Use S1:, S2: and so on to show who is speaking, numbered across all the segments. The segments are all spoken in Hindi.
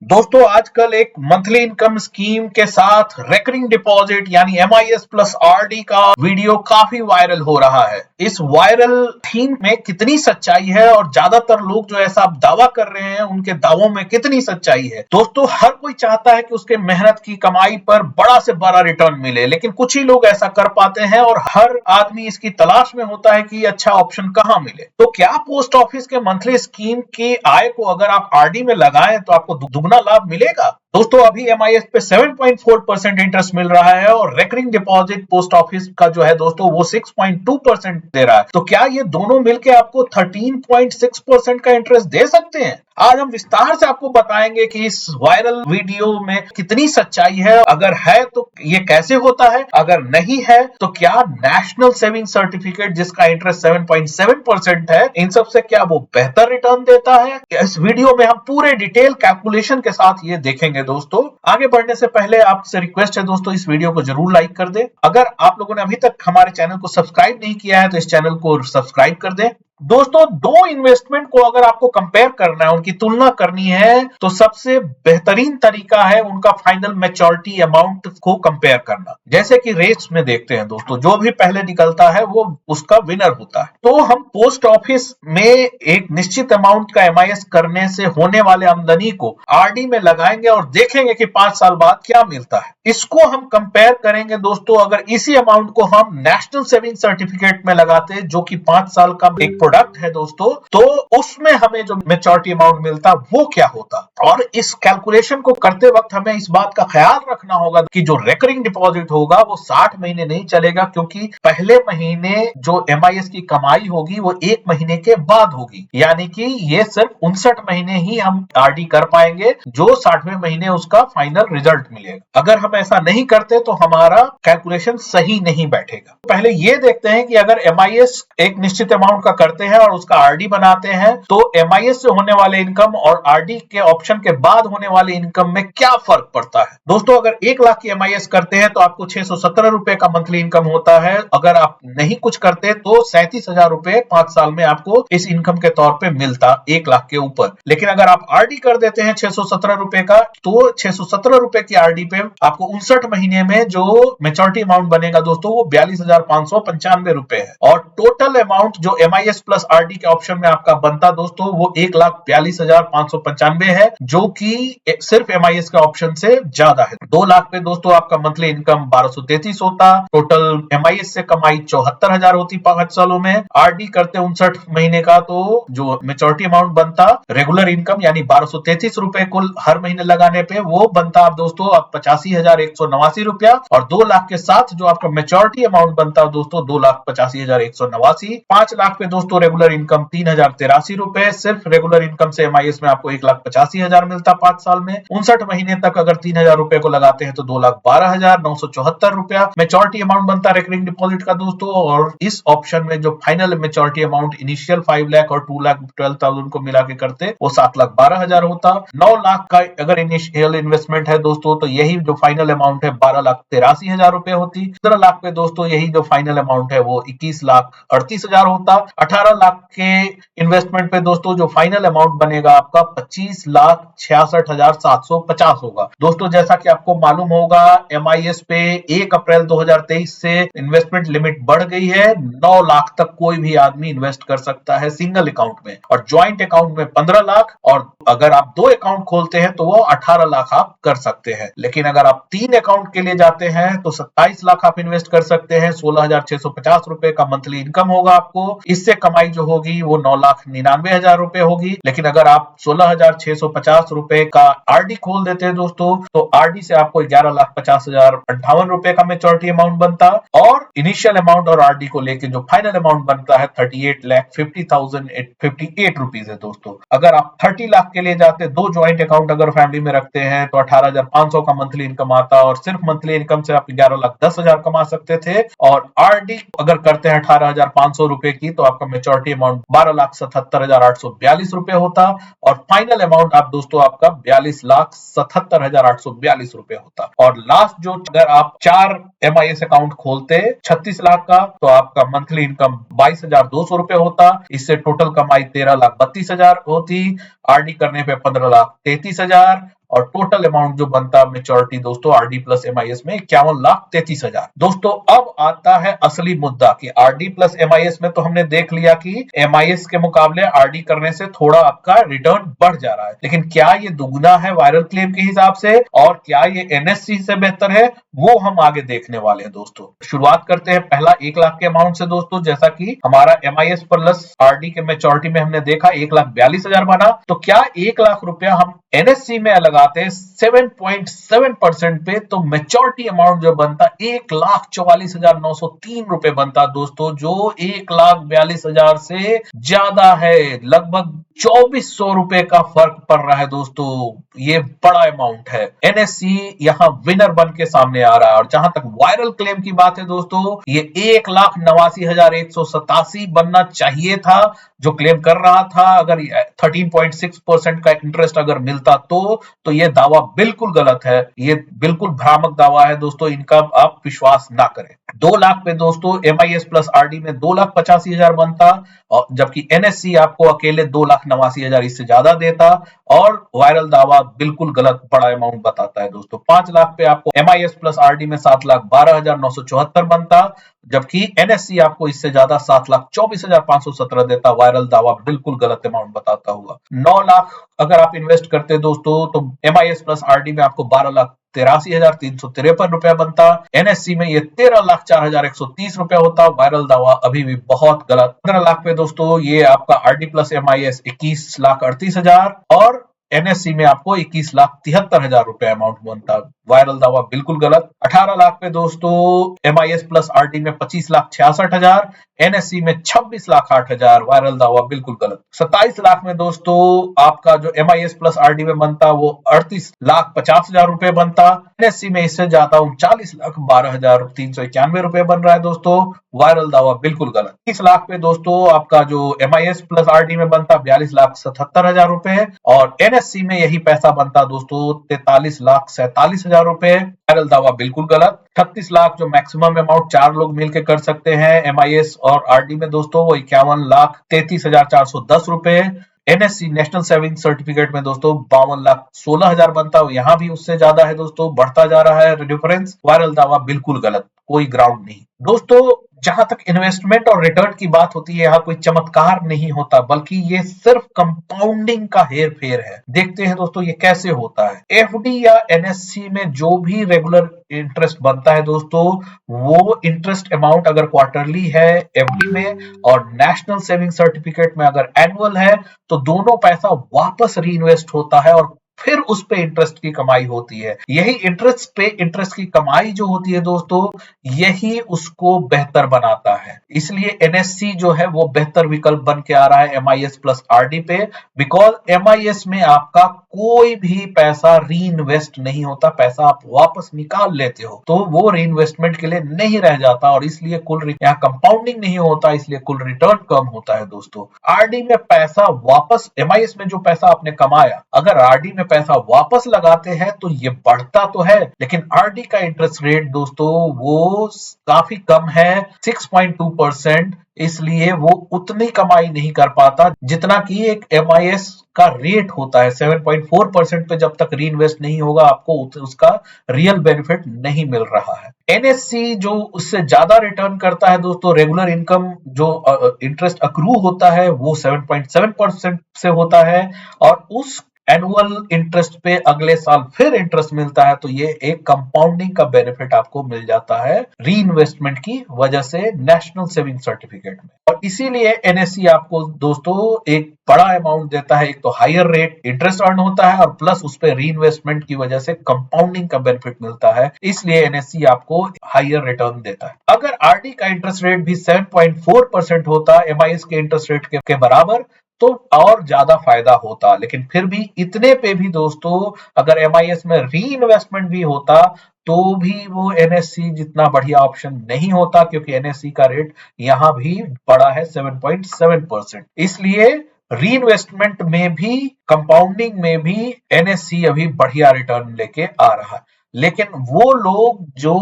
S1: दोस्तों आजकल एक मंथली इनकम स्कीम के साथ रेकरिंग डिपॉजिट यानी एमआईएस प्लस आरडी का वीडियो काफी वायरल हो रहा है। इस वायरल थीम में कितनी सच्चाई है और ज्यादातर लोग जो ऐसा दावा कर रहे हैं उनके दावों में कितनी सच्चाई है। दोस्तों हर कोई चाहता है कि उसके मेहनत की कमाई पर बड़ा से बड़ा रिटर्न मिले, लेकिन कुछ ही लोग ऐसा कर पाते हैं और हर आदमी इसकी तलाश में होता है कि अच्छा ऑप्शन कहां मिले। तो क्या पोस्ट ऑफिस के मंथली स्कीम की आय को अगर आप आरडी में लगाएं तो आपको दुगना लाभ मिलेगा? दोस्तों अभी एमआईएस पे 7.4% इंटरेस्ट मिल रहा है और रेकरिंग डिपॉजिट पोस्ट ऑफिस का जो है दोस्तों वो 6.2% दे रहा है। तो क्या ये दोनों मिलके आपको 13.6% का इंटरेस्ट दे सकते हैं? आज हम विस्तार से आपको बताएंगे कि इस वायरल वीडियो में कितनी सच्चाई है, अगर है तो ये कैसे होता है, अगर नहीं है तो क्या नेशनल सेविंग सर्टिफिकेट जिसका इंटरेस्ट 7.7% है, इन सब से क्या वो बेहतर रिटर्न देता है? इस वीडियो में हम पूरे डिटेल कैलकुलेशन के साथ ये देखेंगे। दोस्तों आगे बढ़ने से पहले आपसे रिक्वेस्ट है दोस्तों इस वीडियो को जरूर लाइक कर दें। अगर आप लोगों ने अभी तक हमारे चैनल को सब्सक्राइब नहीं किया है तो इस चैनल को सब्सक्राइब कर दें। दोस्तों दो इन्वेस्टमेंट को अगर आपको कंपेयर करना है, उनकी तुलना करनी है, तो सबसे बेहतरीन तरीका है उनका फाइनल मैच्योरिटी अमाउंट को कंपेयर करना। जैसे कि रेस में देखते हैं दोस्तों, जो भी पहले निकलता है वो उसका विनर होता है। तो हम पोस्ट ऑफिस में एक निश्चित अमाउंट का एमआईएस करने से होने वाले आमदनी को आरडी में लगाएंगे और देखेंगे कि 5 साल बाद क्या मिलता है। इसको हम कंपेयर करेंगे दोस्तों, अगर इसी अमाउंट को हम नेशनल सेविंग सर्टिफिकेट में लगाते जो कि 5 साल का एक प्रोडक्ट है दोस्तों, तो उसमें हमें जो मैच्योरिटी अमाउंट मिलता वो क्या होता। और इस कैलकुलेशन को करते वक्त हमें इस बात का ख्याल रखना होगा कि जो रेकरिंग डिपॉजिट होगा वो 60 महीने नहीं चलेगा, क्योंकि पहले महीने जो एमआईएस की कमाई होगी वो 1 महीने के बाद होगी, यानी कि ये सिर्फ 59 महीने ही हम आरडी कर पाएंगे, जो 60वें महीने उसका फाइनल रिजल्ट मिलेगा। अगर हम ऐसा नहीं करते तो हमारा कैलकुलेशन सही नहीं बैठेगा। पहले ये देखते हैं कि अगर एमआईएस एक निश्चित अमाउंट का करते हैं और उसका आरडी बनाते हैं तो एमआईएस से होने वाले इनकम और आरडी के ऑप्शन के बाद होने वाले इनकम में क्या फर्क पड़ता है। दोस्तों अगर 1 लाख की एमआईएस करते हैं तो आपको 617 रुपए का मंथली इनकम होता है। अगर आप नहीं कुछ करते तो 37,000 रुपए 5 साल में आपको इस इनकम के तौर पे मिलता 1 लाख के ऊपर। लेकिन अगर आप आरडी कर देते हैं 617 रुपए का, तो 617 रुपए की आरडी पे आपको 59 महीने में जो मैच्योरिटी अमाउंट बनेगा दोस्तों वो 42,595 रुपए है। और टोटल अमाउंट जो एमआईएस प्लस आरडी के ऑप्शन में आपका बनता दोस्तों वो 1,42,595 है, जो कि सिर्फ एमआईएस के ऑप्शन से ज्यादा है। 2 लाख पे दोस्तों आपका मंथली इनकम 1233 होता, टोटल एमआईएस से कमाई 74,000 होती 5 सालों में। आरडी करते 59 महीने का तो जो मैच्योरिटी अमाउंट बनता रेगुलर इनकम यानी 1233 रुपए कुल हर महीने लगाने पे वो बनता आप दोस्तों 85,189 रुपया। और 2 लाख के साथ जो आपका मैच्योरिटी अमाउंट बनता दोस्तों 2,85,189। 5 लाख पे दोस्तों रेगुलर इनकम 3,083 रुपए। सिर्फ रेगुलर इनकम से एमआईएस में आपको 1,85,000 मिलता 5 साल में। 59 महीने तक अगर 3,000 रुपए को लगाते हैं तो 2,12,974 रुपया मैच्योरिटी अमाउंट बनता रेकरिंग डिपॉजिट का दोस्तों। और इस ऑप्शन में जो final maturity amount initial 5 lakh और 2,12,000 को मिला के करते वो 7,12,000 होता। 9 लाख का अगर इनिशियल इन्वेस्टमेंट है दोस्तों तो यही जो फाइनल अमाउंट है 12,83,000 रुपए होती। 15 लाख पे दोस्तों यही जो फाइनल अमाउंट है वो 21,38,000 होता। 18 लाख के इन्वेस्टमेंट पे दोस्तों जो फाइनल अमाउंट बनेगा आपका 25,66,750 होगा। दोस्तों जैसा कि आपको मालूम होगा एमआईएस पे 1 अप्रैल 2023 से इन्वेस्टमेंट लिमिट बढ़ गई है। 9 लाख तक कोई भी आदमी इन्वेस्ट कर सकता है सिंगल अकाउंट में, और ज्वाइंट अकाउंट में 15 लाख, और अगर आप 2 अकाउंट खोलते हैं तो वो 18 लाख आप कर सकते हैं। लेकिन अगर आप 3 अकाउंट के लिए जाते हैं तो 27 लाख आप इन्वेस्ट कर सकते हैं। 16,650 रुपए का मंथली इनकम होगा आपको। इससे कमाई जो होगी वो 9,99,000 रुपए होगी। लेकिन अगर आप 16,650 रुपए का आरडी खोल देते हैं दोस्तों तो आरडी से आपको 11,50,058 रुपए का मैच्योरिटी अमाउंट बनता, और इनिशियल अमाउंट और आरडी को लेके जो फाइनल अमाउंट बनता है 38,50,058 रुपीज है दोस्तों। अगर आप 30 लाख के लिए जाते, 2 ज्वाइंट अकाउंट अगर फैमिली में रखते हैं तो 18,500 का मंथली इनकम आता, और सिर्फ मंथली इनकम से आप 11,10,000 कमा सकते थे। और आरडी अगर करते हैं 18,500 रुपए की तो आपका मैच्योरिटी अमाउंट 12,77,842 रुपए होता, और फाइनल अमाउंट आप दोस्तों आपका 42,77,842 रुपए होता। और लास्ट जो अगर आप 4 एमआईएस अकाउंट खोलते 36 लाख का तो आपका मंथली इनकम 22,200 रुपए होता। इससे टोटल कमाई 13,32,000 होती। आरडी करने पे 15,33,000, और टोटल अमाउंट जो बनता है मेच्योरिटी दोस्तों आरडी प्लस एमआईएस में 51,33,000। दोस्तों अब आता है असली मुद्दा कि आरडी प्लस एमआईएस में तो हमने देख लिया कि एमआईएस के मुकाबले आरडी करने से थोड़ा आपका रिटर्न बढ़ जा रहा है, लेकिन क्या ये दुगना है वायरल क्लेम के हिसाब से और क्या ये एनएससी से बेहतर है, वो हम आगे देखने वाले हैं दोस्तों। शुरुआत करते हैं पहला 1 लाख के अमाउंट से दोस्तों। जैसा कि हमारा एमआईएस प्लस आरडी के मेच्योरिटी में हमने देखा 1,42,000 बना, तो क्या 1 लाख रुपया हम एनएससी में लगाते हैं 7.7% पे तो मेच्योरिटी अमाउंट जो बनता 1,44,903 रुपए बनता दोस्तों, जो 1,42,000 से ज्यादा है। लगभग 2,400 रुपए का फर्क पड़ रहा है दोस्तों, ये बड़ा अमाउंट है। एनएससी यहाँ विनर बन के सामने आ रहा है। और जहां तक वायरल क्लेम की बात है दोस्तों, ये 1,89,187 बनना चाहिए था जो क्लेम कर रहा था। अगर 13.6% का इंटरेस्ट अगर मिलता तो ये दावा बिल्कुल गलत है, ये बिल्कुल भ्रामक दावा है दोस्तों, इनका आप विश्वास ना करें। 2 लाख पे दोस्तों एमआईएस प्लस आरडी में 2,85,000 बनता और जबकि एनएससी आपको अकेले 2,89,000 इससे ज्यादा देता और वायरल दावा बिल्कुल गलत बड़ा अमाउंट बताता है दोस्तों। 5 लाख पे आपको एमआईएस प्लस आरडी में 7,12,974 बनता जबकि एनएससी आपको इससे ज्यादा 7,24,517 देता। वायरल दावा बिल्कुल गलत अमाउंट बताता हुआ। 9 लाख अगर आप इन्वेस्ट करते दोस्तों तो एमआईएस प्लस आरडी में आपको 12,83,353 रुपया बनता। एनएससी में ये 13,04,130 रुपया होता। वायरल दावा अभी भी बहुत गलत। 15 लाख पे दोस्तों ये आपका आरडी प्लस एमआईएस 21,38,000 और एनएससी में आपको 21,73,000 रुपए अमाउंट बनता। वायरल दावा बिल्कुल गलत। 18 लाख पे दोस्तों एमआईएस प्लस आरडी में 25,66,000, एनएससी में 26,08,000। वायरल दावा बिल्कुल गलत। 27 लाख में दोस्तों आपका जो एमआईएस प्लस आरडी में बनता वो 38,50,000 रुपए बनता। एनएससी में इससे ज्यादा 39,12,391 रुपए बन रहा है दोस्तों। वायरल दावा बिल्कुल गलत। 30 लाख पे दोस्तों आपका जो एमआईएस प्लस आरडी में बनता 42,77,000 रुपए और एनएससी में यही पैसा बनता दोस्तों 43,47,000 रुपए। वायरल दावा बिल्कुल गलत। 36 लाख जो मैक्सिमम अमाउंट 4 लोग मिलकर कर सकते हैं एमआईएस और आरडी में दोस्तों वो 51,33,410 रुपए। एनएससी नेशनल सेविंग सर्टिफिकेट में दोस्तों 52,16,000 बनता है, यहाँ भी उससे ज्यादा है दोस्तों, बढ़ता जा रहा है डिफरेंस। वायरल दावा बिल्कुल गलत, कोई ग्राउंड नहीं दोस्तों। जहां तक इन्वेस्टमेंट और रिटर्न की बात होती है यहाँ कोई चमत्कार नहीं होता बल्कि ये सिर्फ कंपाउंडिंग का हेर फेर है। देखते हैं दोस्तों ये कैसे होता है। एफडी या एनएससी में जो भी रेगुलर इंटरेस्ट बनता है दोस्तों वो इंटरेस्ट अमाउंट अगर क्वार्टरली है एफडी में और नेशनल सेविंग सर्टिफिकेट में अगर एनुअल है तो दोनों पैसा वापस री इन्वेस्ट होता है और फिर उस पे इंटरेस्ट की कमाई होती है। यही इंटरेस्ट पे इंटरेस्ट की कमाई जो होती है दोस्तों यही उसको बेहतर बनाता है। इसलिए एनएससी जो है वो बेहतर विकल्प बन के आ रहा है एमआईएस प्लस आरडी पे, बिकॉज एमआईएस में आपका कोई भी पैसा री इन्वेस्ट नहीं होता, पैसा आप वापस निकाल लेते हो तो वो री इन्वेस्टमेंट के लिए नहीं रह जाता और इसलिए कुल यहाँ कंपाउंडिंग नहीं होता, इसलिए कुल रिटर्न कम होता है दोस्तों। आरडी में पैसा वापस, एमआईएस में जो पैसा आपने कमाया अगर आरडी में पैसा वापस लगाते हैं तो ये बढ़ता तो है लेकिन आरडी का इंटरेस्ट रेट दोस्तों वो काफी कम है 6.2%, इसलिए वो उतनी कमाई नहीं कर पाता जितना कि एक एमआईएस का रेट होता है। 7.4% पे जब तक री इन्वेस्ट नहीं होगा आपको उसका रियल बेनिफिट नहीं मिल रहा है। एनएससी जो उससे ज्यादा रिटर्न करता है दोस्तों, रेगुलर इनकम जो इंटरेस्ट अक्रू होता है वो 7.7% से होता है और उस एनुअल इंटरेस्ट पे अगले साल फिर इंटरेस्ट मिलता है तो ये एक कंपाउंडिंग का बेनिफिट आपको मिल जाता है री इन्वेस्टमेंट की वजह से नेशनल सेविंग सर्टिफिकेट में। और इसीलिए एनएससी आपको दोस्तों एक बड़ा अमाउंट देता है, एक तो हायर रेट इंटरेस्ट अर्न होता है और प्लस उस पे री इन्वेस्टमेंट की वजह से कंपाउंडिंग का बेनिफिट मिलता है, इसलिए एनएससी आपको हायर रिटर्न देता है। अगर आरडी का इंटरेस्ट रेट भी 7.4% होता एमआईएस के इंटरेस्ट रेट के बराबर तो और ज्यादा फायदा होता, लेकिन फिर भी इतने पे भी दोस्तों अगर एमआईएस में री इन्वेस्टमेंट भी होता तो भी वो एनएससी जितना बढ़िया ऑप्शन नहीं होता क्योंकि एनएससी का रेट यहां भी बड़ा है 7.7%। इसलिए री इन्वेस्टमेंट में भी कंपाउंडिंग में भी एनएससी अभी बढ़िया रिटर्न लेके आ रहा है। लेकिन वो लोग जो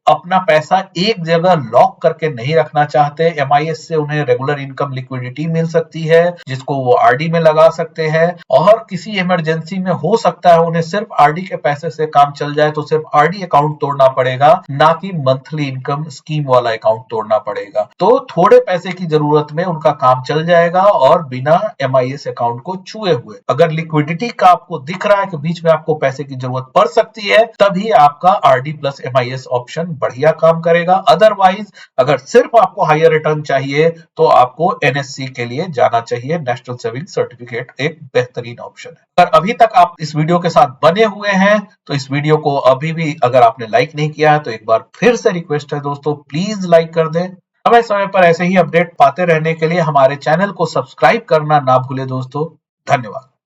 S1: अपना पैसा एक जगह लॉक करके नहीं रखना चाहते, एमआईएस से उन्हें रेगुलर इनकम लिक्विडिटी मिल सकती है जिसको वो आरडी में लगा सकते हैं, और किसी इमरजेंसी में हो सकता है उन्हें सिर्फ आरडी के पैसे से काम चल जाए तो सिर्फ आरडी अकाउंट तोड़ना पड़ेगा, ना कि मंथली इनकम स्कीम वाला अकाउंट तोड़ना पड़ेगा। तो थोड़े पैसे की जरूरत में उनका काम चल जाएगा और बिना एमआईएस अकाउंट को छुए हुए। अगर लिक्विडिटी का आपको दिख रहा है कि बीच में आपको पैसे की जरूरत पड़ सकती है, तभी आपका आरडी प्लस एमआईएस ऑप्शन बढ़िया काम करेगा। अदरवाइज अगर सिर्फ आपको हायर रिटर्न चाहिए तो आपको एनएससी के लिए जाना चाहिए। नेशनल सेविंग सर्टिफिकेट एक बेहतरीन ऑप्शन है। अगर अभी तक आप इस वीडियो के साथ बने हुए हैं तो इस वीडियो को अभी भी अगर आपने लाइक नहीं किया है तो एक बार फिर से रिक्वेस्ट है दोस्तों, प्लीज लाइक कर दें। समय समय पर ऐसे ही अपडेट पाते रहने के लिए हमारे चैनल को सब्सक्राइब करना ना भूले दोस्तों। धन्यवाद।